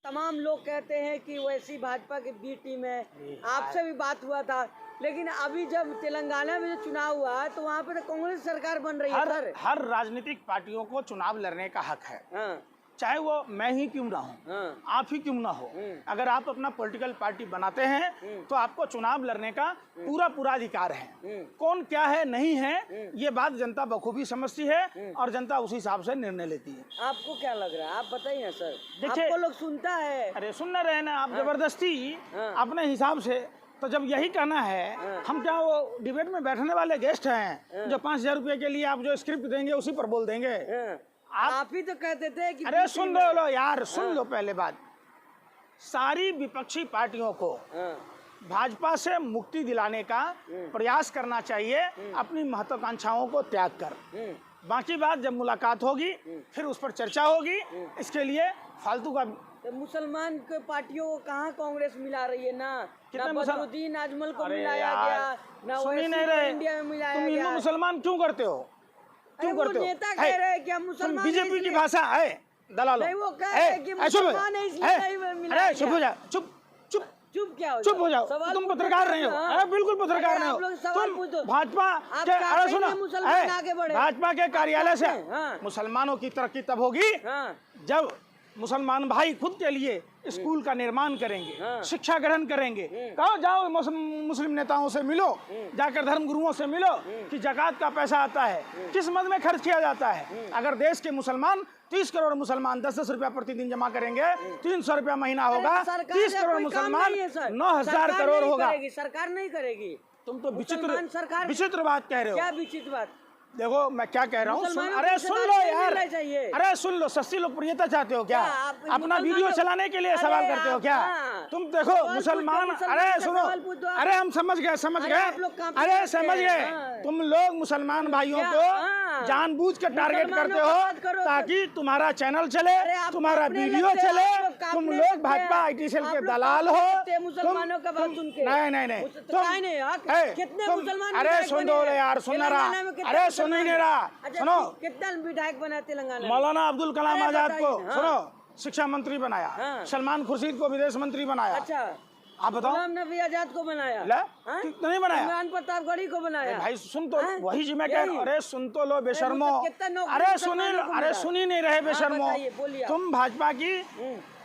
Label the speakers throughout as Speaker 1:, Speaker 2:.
Speaker 1: तमाम लोग कहते हैं कि वैसी भाजपा की बी टीम है। आपसे भी बात हुआ था, लेकिन अभी जब तेलंगाना में जो चुनाव हुआ है तो वहाँ पे तो कांग्रेस सरकार बन रही है सर।
Speaker 2: हर राजनीतिक पार्टियों को चुनाव लड़ने का हक है।
Speaker 1: हाँ।
Speaker 2: चाहे वो मैं ही क्यों ना हूँ,
Speaker 1: हाँ।
Speaker 2: आप ही क्यों ना हो, अगर आप अपना पॉलिटिकल पार्टी बनाते हैं तो आपको चुनाव लड़ने का पूरा अधिकार है। कौन क्या है नहीं है ये बात जनता बखूबी समझती है और जनता उसी हिसाब से निर्णय लेती है।
Speaker 1: आपको क्या लग रहा है, आप बताइए सर।
Speaker 2: देखिए,
Speaker 1: आपको लोग सुनता है।
Speaker 2: अरे सुन ना रहे ना आप जबरदस्ती अपने हिसाब से। तो जब यही कहना है, हम क्या वो डिबेट में बैठने वाले गेस्ट हैं जो 5,000 रुपये के लिए आप जो स्क्रिप्ट देंगे उसी पर बोल देंगे?
Speaker 1: आप ही तो कहते थे कि
Speaker 2: अरे सुन लो यार, सुन लो पहले बात। सारी विपक्षी पार्टियों को भाजपा से मुक्ति दिलाने का प्रयास करना चाहिए, अपनी महत्वाकांक्षाओं को त्याग कर। बाकी बात जब मुलाकात होगी फिर उस पर चर्चा होगी। इसके लिए फालतू का
Speaker 1: तो मुसलमान के पार्टियों को कहाँ कांग्रेस मिला रही है ना बदरुद्दीन अजमल को मिलाया गया, ना
Speaker 2: सुनी नहीं रहे।
Speaker 1: इंडिया में मिलाया
Speaker 2: तुम
Speaker 1: गया।
Speaker 2: हिंदू मुसलमान क्यों करते हो? क्यों करते हो?
Speaker 1: नेता कह रहे हैं कि हम मुसलमान
Speaker 2: बीजेपी की भाषा है दलालों।
Speaker 1: नहीं, वो कह रहे हैं कि मुसलमान है इसलिए नहीं मिलाया
Speaker 2: अरे चुप हो जा, चुप चुप
Speaker 1: चुप क्या हो
Speaker 2: चुप हो जाओ। तुम पत्रकार नहीं हो। अरे बिल्कुल पत्रकार नहीं हो तुम। भाजपा के, अरे सुनो, भाजपा के कार्यालय से मुसलमानों की तरक्की तब होगी जब मुसलमान भाई खुद के लिए स्कूल का निर्माण करेंगे, शिक्षा ग्रहण करेंगे। कहो जाओ मुस्लिम नेताओं से मिलो, जाकर धर्म गुरुओं से मिलो कि ज़कात का पैसा आता है किस मद में खर्च किया जाता है। अगर देश के मुसलमान 30 करोड़ मुसलमान 10-10 रुपया प्रतिदिन जमा करेंगे, 300 रुपया महीना होगा, 30 करोड़ मुसलमान 9,000 करोड़ होगा।
Speaker 1: सरकार नहीं करेगी।
Speaker 2: तुम तो विचित्र बात कह रहे हो।
Speaker 1: क्या विचित्र बात?
Speaker 2: देखो मैं क्या कह रहा हूँ, अरे सुन लो यार, अरे सुन लो। सस्ती लोकप्रियता चाहते हो क्या? अपना वीडियो चलाने के लिए सवाल करते हो क्या? तुम देखो मुसलमान, अरे सुनो, अरे हम समझ गए अरे समझ गए। तुम लोग मुसलमान भाइयों को जानबूझ के टारगेट करते हो ताकि तुम्हारा चैनल चले, तुम्हारा वीडियो चले। तुम लोग भाजपा IT सेल के दलाल हो।
Speaker 1: मुसलमानों का बात सुन के
Speaker 2: नहीं तुम, अरे सुन दो यार, सुन रहा, अरे सुन ही नहीं रहा। सुनो,
Speaker 1: कितना विधायक बना तेलंगाना?
Speaker 2: मौलाना अब्दुल कलाम आजाद को सुनो शिक्षा मंत्री बनाया, सलमान खुर्शीद को विदेश मंत्री बनाया।
Speaker 1: अच्छा,
Speaker 2: आप बताओ।
Speaker 1: गुलाम नबी आजाद को बनाया,
Speaker 2: नहीं बनाया।
Speaker 1: इमरान प्रतापगढ़ी को बनाया।
Speaker 2: भाई सुन तो, वही जी मैं कह रहा हूँ। अरे सुन तो लो बेशर्मो, अरे सुन ही नहीं रहे बेशर्मो। तुम भाजपा की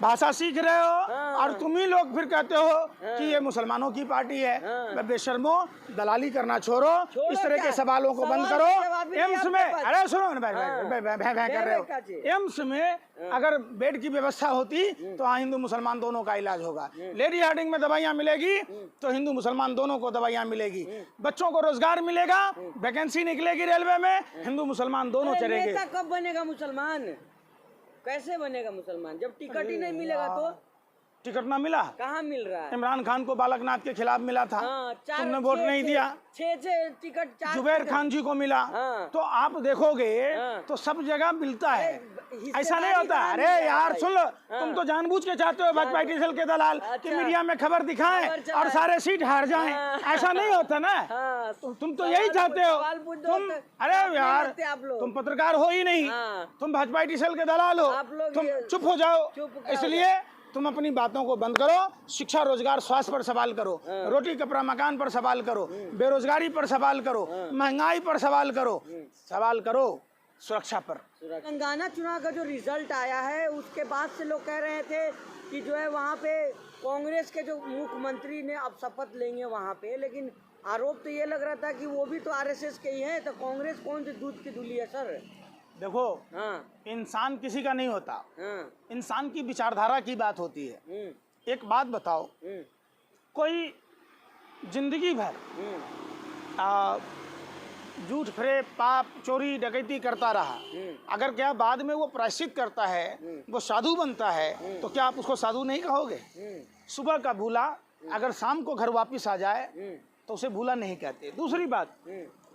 Speaker 2: भाषा सीख रहे हो और तुम ही लोग फिर कहते हो कि ये मुसलमानों की पार्टी है। बेशर्मो, दलाली करना छोड़ो, इस तरह के सवालों को बंद करो। एम्स में, अरे सुनो कर रहे हो, एम्स में अगर बेड की व्यवस्था होती तो वहाँ हिंदू मुसलमान दोनों का इलाज होगा। लेडी हार्डिंग में दवाइयाँ मिलेगी तो हिंदू मुसलमान दोनों को दवाइयाँ मिलेगी। बच्चों को रोजगार मिलेगा, वैकेंसी निकलेगी रेलवे में, हिंदू मुसलमान दोनों चलेंगे।
Speaker 1: कब बनेगा मुसलमान? कैसे बनेगा मुसलमान जब टिकट ही नहीं मिलेगा? तो
Speaker 2: टिकट ना मिला,
Speaker 1: कहाँ मिल रहा है?
Speaker 2: इमरान खान को बालकनाथ के खिलाफ मिला था, तुमने वोट नहीं दिया।
Speaker 1: 6 टिकट
Speaker 2: जुबैर खान जी को मिला। तो आप देखोगे तो सब जगह मिलता है, ऐसा नहीं होता। अरे यार सुन लो, तुम तो जानबूझ के चाहते हो भाजपा IT सेल के दलाल कि मीडिया में खबर दिखाएं और सारे सीट हार जाएं। ऐसा नहीं होता ना। तुम तो यही चाहते हो। तुम, अरे यार तुम पत्रकार हो ही नहीं, तुम भाजपा IT सेल के दलाल हो। तुम चुप हो जाओ। इसलिए तुम अपनी बातों को बंद करो। शिक्षा, रोजगार, स्वास्थ्य पर सवाल करो, रोटी कपड़ा मकान पर सवाल करो, बेरोजगारी पर सवाल करो, महंगाई पर सवाल करो, सुरक्षा पर।
Speaker 1: तेलंगाना चुनाव का जो रिजल्ट आया है उसके बाद से लोग कह रहे थे कि जो है वहाँ पे कांग्रेस के जो मुख्यमंत्री ने अब शपथ लेंगे वहाँ पे, लेकिन आरोप तो ये लग रहा था कि वो भी तो RSS के ही हैं। तो कांग्रेस कौन सी दूध की धुली है सर?
Speaker 2: देखो, इंसान किसी का नहीं होता, इंसान की विचारधारा की बात होती है। एक बात बताओ, कोई जिंदगी भर झूठ, फरेब, पाप, चोरी, डकैती करता रहा, अगर क्या बाद में वो प्रायश्चित करता है, वो साधु बनता है, तो क्या आप उसको साधु नहीं कहोगे? सुबह का भूला अगर शाम को घर वापस आ जाए तो उसे भूला नहीं कहते। दूसरी बात,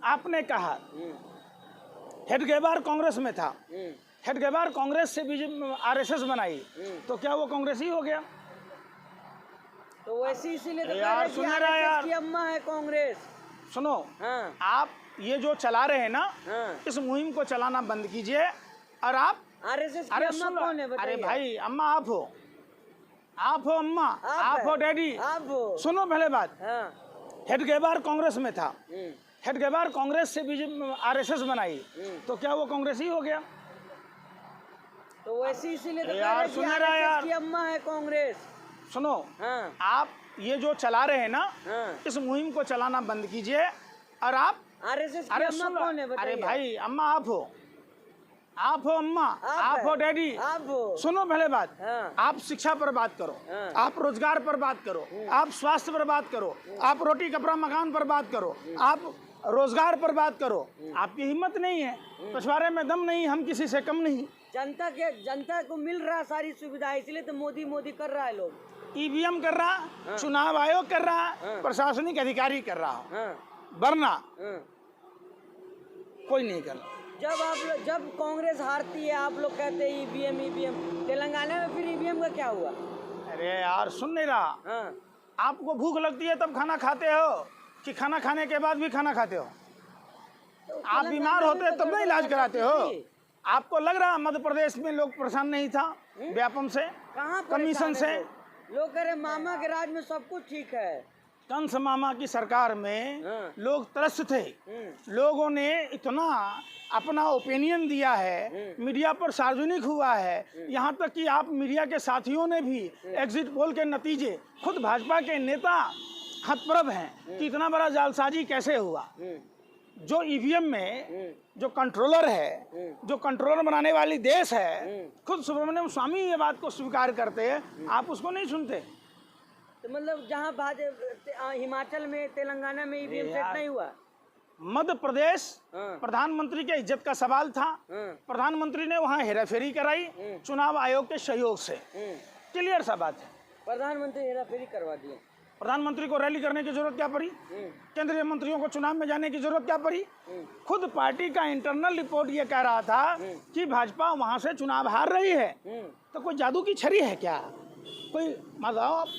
Speaker 2: आपने कहा हेडगेवार कांग्रेस में था, हेडगेवार कांग्रेस से RSS बनाई, तो क्या वो कांग्रेस ही हो गया?
Speaker 1: तो वैसे इसीलिए तो RSS की अम्मा है कांग्रेस।
Speaker 2: सुनो, आप ये जो चला रहे हैं ना, इस मुहिम को चलाना बंद कीजिए। और आप
Speaker 1: RSS की अम्मा कौन है बताइए?
Speaker 2: अरे भाई, अम्मा आप हो। आप हो अम्मा, आप हो डैडी,
Speaker 1: आप हो।
Speaker 2: सुनो पहले बात।
Speaker 1: हाँ।
Speaker 2: हेडगेवार कांग्रेस में था, हेडगेवार कांग्रेस से बीजेपी आरएसएस बनाई, तो क्या वो कांग्रेस ही हो गया?
Speaker 1: तो वैसे इसीलिए तो
Speaker 2: यार सुन रहा है यार,
Speaker 1: की अम्मा है कांग्रेस।
Speaker 2: सुनो।
Speaker 1: हाँ।
Speaker 2: आप ये जो चला रहे हैं ना,
Speaker 1: हाँ।
Speaker 2: इस मुहिम को चलाना बंद कीजिए। और आप
Speaker 1: आरएसएस की अम्मा कौन है बताइए?
Speaker 2: अरे भाई अम्मा आप हो, आप हो अम्मा, आप हो डैडी,
Speaker 1: आप हो।
Speaker 2: सुनो पहले बात।
Speaker 1: हाँ।
Speaker 2: आप शिक्षा पर बात करो,
Speaker 1: हाँ।
Speaker 2: आप रोजगार पर बात करो, आप स्वास्थ्य पर बात करो, आप रोटी कपड़ा मकान पर बात करो, आप रोजगार पर बात करो। आपकी हिम्मत नहीं है, पिछवाड़े में दम नहीं, हम किसी से कम नहीं।
Speaker 1: जनता को मिल रहा सारी सुविधा, इसलिए तो मोदी कर रहा है लोग।
Speaker 2: ईवीएम कर रहा, चुनाव आयोग कर रहा, प्रशासनिक अधिकारी कर रहा, वरना कोई नहीं कर रहा।
Speaker 1: जब कांग्रेस हारती है आप लोग कहते हैं ईवीएम। तेलंगाना में फिर ईवीएम का क्या हुआ?
Speaker 2: अरे यार सुन नहीं रहा।
Speaker 1: हाँ।
Speaker 2: आपको भूख लगती है तब खाना खाते हो कि खाना खाने के बाद भी खाना खाते हो?
Speaker 1: तो
Speaker 2: आप बीमार होते तब नहीं इलाज कराते हो? आपको लग रहा मध्य प्रदेश में लोग परेशान नहीं था व्यापम से,
Speaker 1: कहाँ
Speaker 2: कमीशन से?
Speaker 1: लोग कह रहे मामा के राज में सब कुछ ठीक है।
Speaker 2: कंस मामा की सरकार में लोग त्रस्त थे। लोगों ने इतना अपना ओपिनियन दिया है, मीडिया पर सार्वजनिक हुआ है, यहाँ तक कि आप मीडिया के साथियों ने भी एग्जिट पोल के नतीजे, खुद भाजपा के नेता हतप्रभ हैं कि इतना बड़ा जालसाजी कैसे हुआ। जो ईवीएम में जो कंट्रोलर है, जो कंट्रोलर बनाने वाली देश है, खुद सुब्रमण्यम स्वामी ये बात को स्वीकार करते हैं, आप उसको नहीं सुनते।
Speaker 1: तो मतलब जहाँ भाजपा हिमाचल में तेलंगाना में ईवीएम सेट नहीं हुआ,
Speaker 2: मध्य प्रदेश प्रधानमंत्री के इज्जत का सवाल था। प्रधानमंत्री ने वहाँ हेराफेरी कराई चुनाव आयोग के सहयोग से। क्लियर सा बात है।
Speaker 1: प्रधानमंत्री हेराफेरी करवा दिए।
Speaker 2: प्रधानमंत्री को रैली करने की जरूरत क्या पड़ी? केंद्रीय मंत्रियों को चुनाव में जाने की जरूरत क्या पड़ी? खुद पार्टी का इंटरनल रिपोर्ट ये कह रहा था कि भाजपा वहां से चुनाव हार रही है। तो कोई जादू की छड़ी है क्या? कोई मतलब